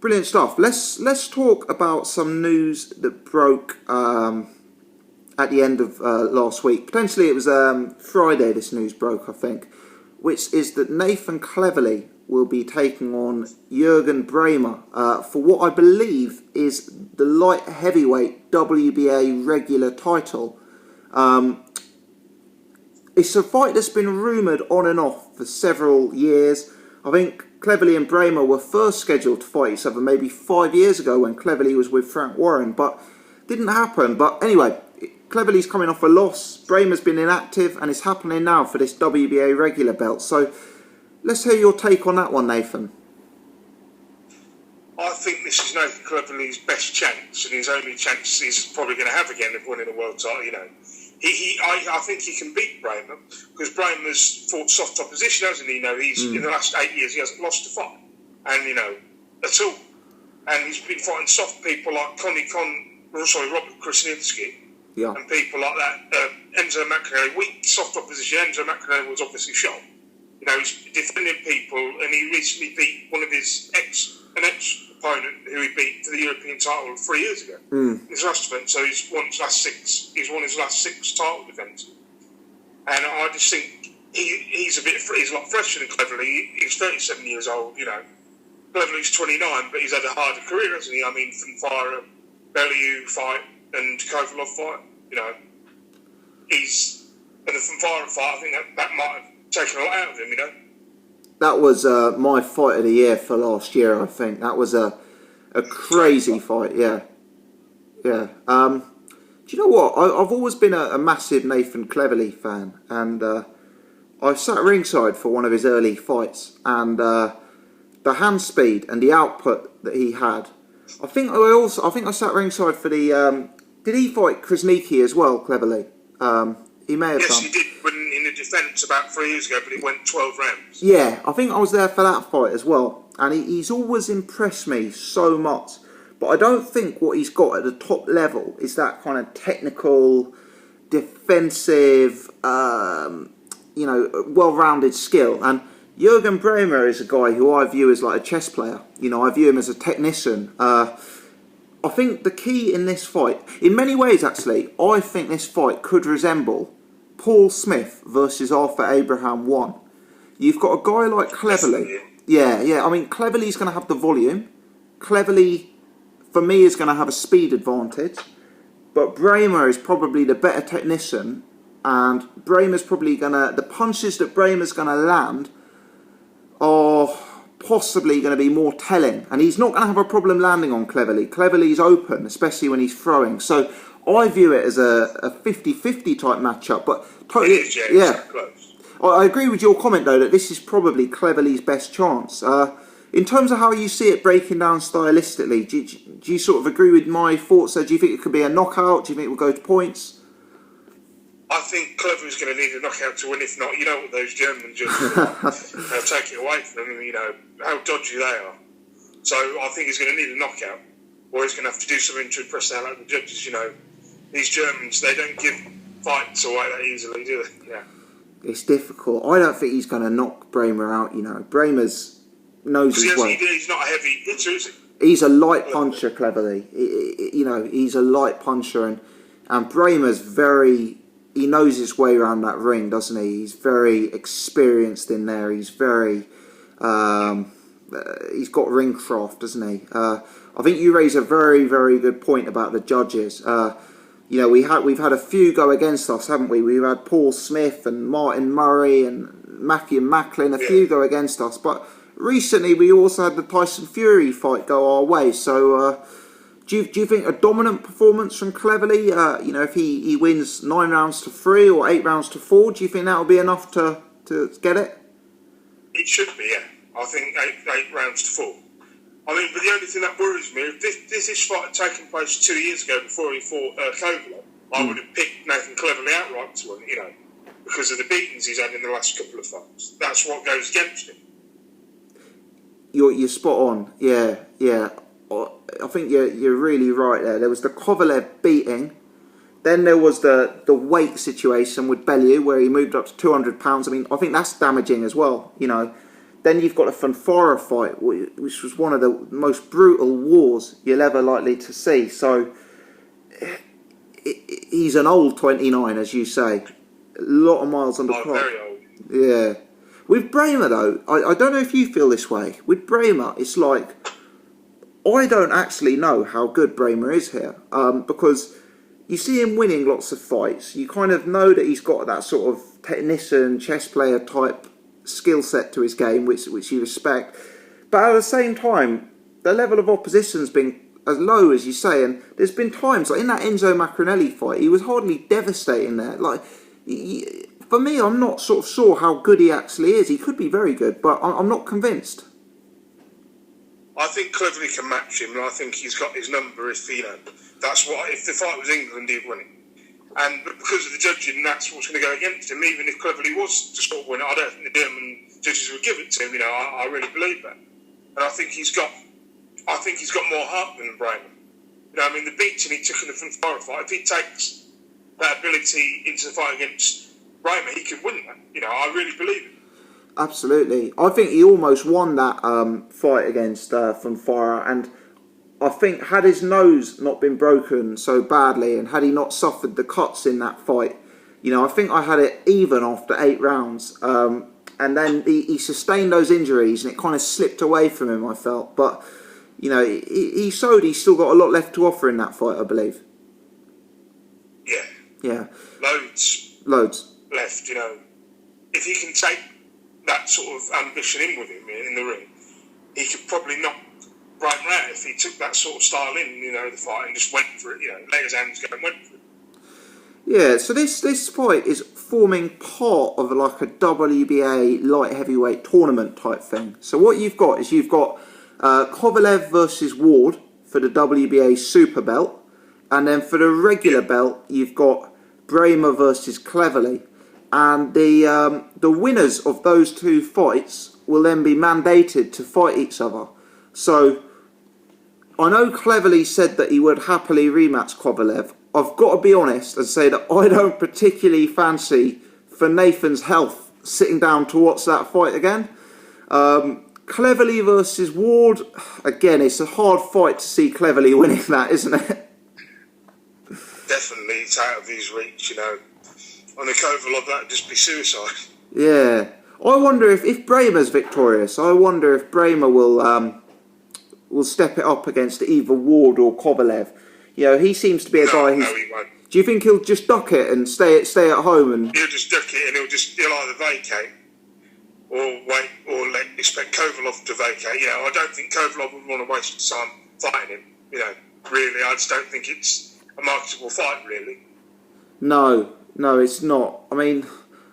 Brilliant stuff. Let's talk about some news that broke at the end of last week. Potentially it was Friday this news broke, I think, which is that Nathan Cleverly will be taking on Juergen Braehmer for what I believe is the light heavyweight WBA regular title. It's a fight that's been rumoured on and off for several years. I think Cleverly and Brähmer were first scheduled to fight each other maybe 5 years ago when Cleverly was with Frank Warren, but didn't happen. But anyway, Cleverly's coming off a loss, Brähmer's been inactive, and it's happening now for this WBA regular belt. So let's hear your take on that one, Nathan. I think this is Nathan Cleverly's best chance, and his only chance he's probably going to have again of winning a world title. You know, I think he can beat Brähmer because Brähmer's fought soft opposition, hasn't he? You know, he's in the last 8 years he hasn't lost a fight, and at all. And he's been fighting soft people like Robert Krasinski, and people like that. Enzo McInerney, weak soft opposition. Enzo McInerney was obviously shot. You know, he's defending people, and he recently beat one of his ex-opponent who he beat for the European title 3 years ago. His last event, so he's won his last six. He's won his last 6 title defences, and I just think he's a lot fresher than Cleverly. He's 37 years old. You know, Cleverly's 29, but he's had a harder career, hasn't he? I mean, from Fire, Bellew fight and Kovalov fight. You know, and the Fire fight. I think that might have taken a lot out of him. You know. That was my fight of the year for last year, I think. That was a crazy fight, yeah. Do you know what? I've always been a massive Nathan Cleverly fan, and I sat ringside for one of his early fights, and the hand speed and the output that he had. I think I sat ringside for the. Did he fight Krasinski as well, Cleverly? He may have done. Yes, he did. In the defence about 3 years ago, but it went 12 rounds. Yeah, I think I was there for that fight as well. And he's always impressed me so much. But I don't think what he's got at the top level is that kind of technical, defensive, well-rounded skill. And Juergen Braehmer is a guy who I view as like a chess player. You know, I view him as a technician. I think the key in this fight, in many ways actually, I think this fight could resemble Paul Smith versus Arthur Abraham 1. You've got a guy like Cleverly. Yeah. I mean, Cleverly's going to have the volume. Cleverly, for me, is going to have a speed advantage. But Brähmer is probably the better technician. And Brähmer's probably going to... The punches that Brähmer's going to land are possibly going to be more telling. And he's not going to have a problem landing on Cleverly. Cleverly's open, especially when he's throwing. So I view it as a 50-50 type matchup, but totally, it is, yeah. Close. I agree with your comment though that this is probably Cleverly's best chance. In terms of how you see it breaking down stylistically, do you sort of agree with my thoughts there? Do you think it could be a knockout? Do you think it will go to points? I think Cleverly's going to need a knockout to win. If not, you know what those German judges they'll take it away from him. You know how dodgy they are. So I think he's going to need a knockout, or he's going to have to do something to impress the hell out of the judges. You know. These Germans, they don't give fights away that easily, do they? Yeah. It's difficult. I don't think he's going to knock Brähmer out, you know. Brähmer's knows his way. He's not a heavy hitter, is he? He's a light puncher, Cleverly. He's a light puncher, and Brähmer's very... He knows his way around that ring, doesn't he? He's very experienced in there. He's very... he's got ring craft, doesn't he? I think you raise a very, very good point about the judges. You know, we've had a few go against us, haven't we? We've had Paul Smith and Martin Murray and Matthew Macklin, a few go against us. But recently we also had the Tyson Fury fight go our way. So do you think a dominant performance from Cleverly, if he wins 9 rounds to 3 or 8 rounds to 4, do you think that will be enough to get it? It should be, yeah. I think 8 rounds to 4. I mean, but the only thing that worries me, if this fight had taken place 2 years ago before he fought Kovalov, I would have picked Nathan Cleverly outright to win, you know, because of the beatings he's had in the last couple of fights. That's what goes against him. You're spot on, yeah. I think you're really right there. There was the Kovalev beating, then there was the weight situation with Bellew where he moved up to 200 pounds. I mean, I think that's damaging as well, you know. Then you've got a Fonfara fight, which was one of the most brutal wars you'll ever likely to see. So he's an old 29, as you say. A lot of miles on the clock. Very old. Yeah. With Brähmer, though, I don't know if you feel this way. With Brähmer, it's like, I don't actually know how good Brähmer is here. Because you see him winning lots of fights. You kind of know that he's got that sort of technician, chess player type skill set to his game, which you respect. But at the same time, the level of opposition's been as low as you say, and there's been times, like in that Enzo Macronelli fight, he was hardly devastating there. Like, for me, I'm not sort of sure how good he actually is. He could be very good, but I'm not convinced. I think Cleverly can match him, and I think he's got his number. If that's what. If the fight was England, he'd win it. And because of the judging, that's what's going to go against him. Even if Cleverly was to sort of win it, I don't think the German judges would give it to him. I really believe that, and I think he's got more heart than Brähmer. The beating he took in the Fonfara fight. If he takes that ability into the fight against Brähmer, he could win that. I really believe it. Absolutely. I think he almost won that fight against Fonfara, and I think had his nose not been broken so badly and had he not suffered the cuts in that fight, I think I had it even after 8 rounds. And then he sustained those injuries and it kind of slipped away from him, I felt. But, he showed he's still got a lot left to offer in that fight, I believe. Yeah. Yeah. Loads left, If he can take that sort of ambition in with him in the ring, he could probably knock Brähmer out if he took that sort of style in, the fight and just went for it, let his hands go and went for it. Yeah, so this fight is forming part of like a WBA light heavyweight tournament type thing. So what you've got is Kovalev versus Ward for the WBA super belt, and then for the regular belt you've got Brähmer versus Cleverly, and the winners of those 2 fights will then be mandated to fight each other. So I know Cleverly said that he would happily rematch Kovalev. I've got to be honest and say that I don't particularly fancy, for Nathan's health, sitting down to watch that fight again. Cleverly versus Ward, again, it's a hard fight to see Cleverly winning that, isn't it? Definitely, it's out of his reach, On a Kovalev, that would just be suicide. Yeah. I wonder if Brähmer's victorious, I wonder if Brähmer will step it up against either Ward or Kovalev. He seems to be a guy who's... No, he won't. Do you think he'll just duck it and stay at home? And he'll just duck it and he'll either vacate or wait or expect Kovalev to vacate. I don't think Kovalev would want to waste his time fighting him. Really, I just don't think it's a marketable fight, really. No, it's not.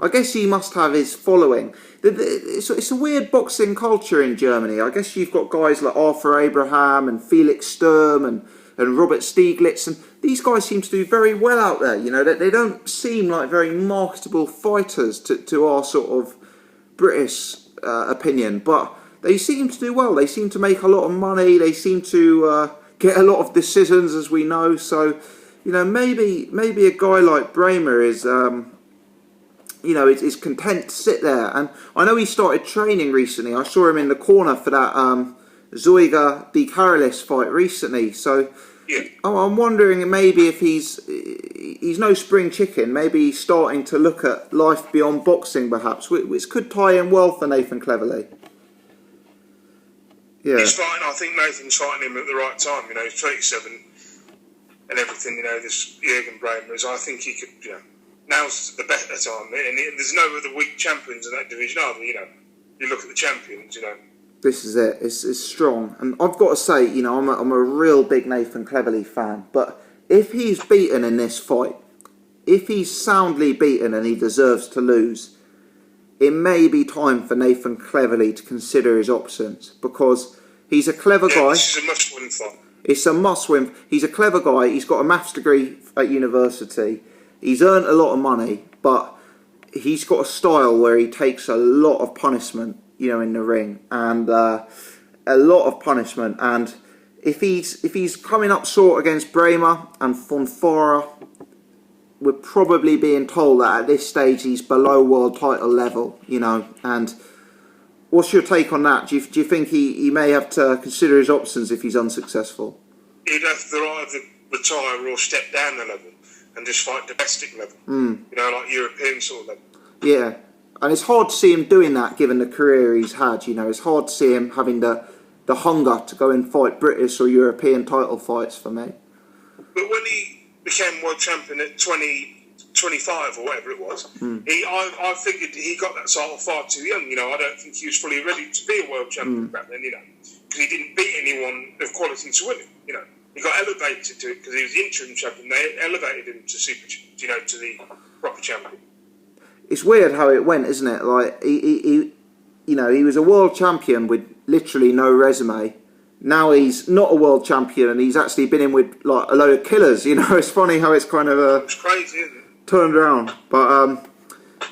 I guess he must have his following. It's a weird boxing culture in Germany. I guess you've got guys like Arthur Abraham and Felix Sturm and Robert Stieglitz, and these guys seem to do very well out there. They don't seem like very marketable fighters to our sort of British opinion, but they seem to do well. They seem to make a lot of money. They seem to get a lot of decisions, as we know. So, maybe a guy like Brähmer is is content to sit there. And I know he started training recently. I saw him in the corner for that Zeuger Di Carolis fight recently. So yeah. I'm wondering maybe if he's no spring chicken. Maybe he's starting to look at life beyond boxing, perhaps, which could tie in well for Nathan Cleverly. Yeah. He's fighting. I think Nathan's fighting him at the right time. He's 27 and everything. This Juergen Braehmer is. I think he could. Now's the better time, and there's no other weak champions in that division either. You look at the champions. This is it. It's strong, and I've got to say, I'm a real big Nathan Cleverly fan. But if he's beaten in this fight, if he's soundly beaten and he deserves to lose, it may be time for Nathan Cleverly to consider his options, because he's a clever guy. This is a must-win fight. It's a must-win. He's a clever guy. He's got a maths degree at university. He's earned a lot of money, but he's got a style where he takes a lot of punishment, in the ring, and a lot of punishment. And if he's coming up short against Brähmer and Fonfara, we're probably being told that at this stage he's below world title level, and What's your take on that? Do you think he may have to consider his options if he's unsuccessful? He'd have to either retire or step down a level and just fight domestic level. Like European sort of level. Yeah, and it's hard to see him doing that given the career he's had. It's hard to see him having the hunger to go and fight British or European title fights for me. But when he became world champion at 25 or whatever it was, I figured he got that title far too young. I don't think he was fully ready to be a world champion back then. Because he didn't beat anyone of quality to win it. He got elevated to it because he was the interim champion. They elevated him to to the proper champion. It's weird how it went, isn't it? Like he was a world champion with literally no resume. Now he's not a world champion, and he's actually been in with like a load of killers. It's funny how it's kind of it's crazy, isn't it? Turned around. But